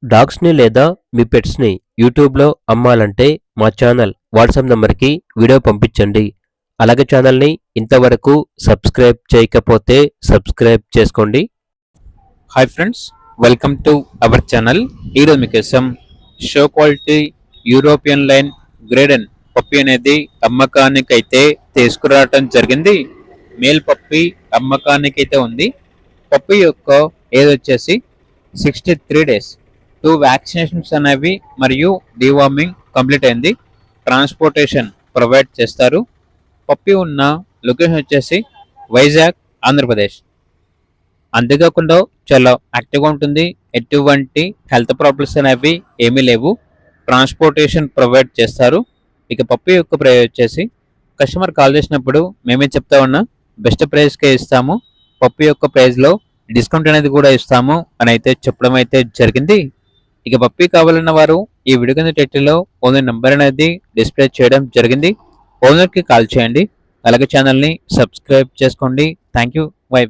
డాగ్స్‌ని లేదా మీ పెట్స్‌ని యూట్యూబ్‌లో అమ్మాలంటే మా ఛానల్ వాట్సాప్ నంబర్‌కి వీడియో పంపించండి. అలాగే ఛానల్‌ని ఇంతవరకు సబ్స్క్రైబ్ చేయకపోతే సబ్స్క్రైబ్ చేసుకోండి. Hi friends, welcome to our channel. ఈరోజు మీకోసం షో క్వాలిటీ యూరోపియన్ లైన్ గ్రేడెన్ పప్పి అనేది అమ్మకానికైతే తీసుకురావటం జరిగింది. మేల్ పప్పి అమ్మకానికైతే ఉంది. పప్పి యొక్క ఏజ్ వచ్చేసి 63 డేస్. 2 వ్యాక్సినేషన్స్ అనేవి మరియు డివార్మింగ్ కంప్లీట్ అయింది. ట్రాన్స్పోర్టేషన్ ప్రొవైడ్ చేస్తారు. పప్పి ఉన్న లొకేషన్ వచ్చేసి వైజాగ్, ఆంధ్రప్రదేశ్. అంతేకాకుండా చాలా యాక్టివ్గా ఉంటుంది. ఎటువంటి హెల్త్ ప్రాబ్లమ్స్ అనేవి ఏమీ లేవు. ట్రాన్స్పోర్టేషన్ ప్రొవైడ్ చేస్తారు. ఇక పప్పి యొక్క ప్రైస్ వచ్చేసి కస్టమర్ కాల్ చేసినప్పుడు మేమే చెప్తా ఉన్నా బెస్ట్ ప్రైస్కే ఇస్తాము, పప్పి యొక్క ప్రైస్లో డిస్కౌంట్ అనేది కూడా ఇస్తాము అని అయితే చెప్పడం అయితే జరిగింది. ఇక పప్పి కావాలన్న వారు ఈ వీడియో కింద టైటిల్లో ఓనర్ నెంబర్ అనేది డిస్ప్లే చేయడం జరిగింది. ఓనర్కి కాల్ చేయండి. అలాగే ఛానల్ని సబ్స్క్రైబ్ చేసుకోండి. Thank you. బై.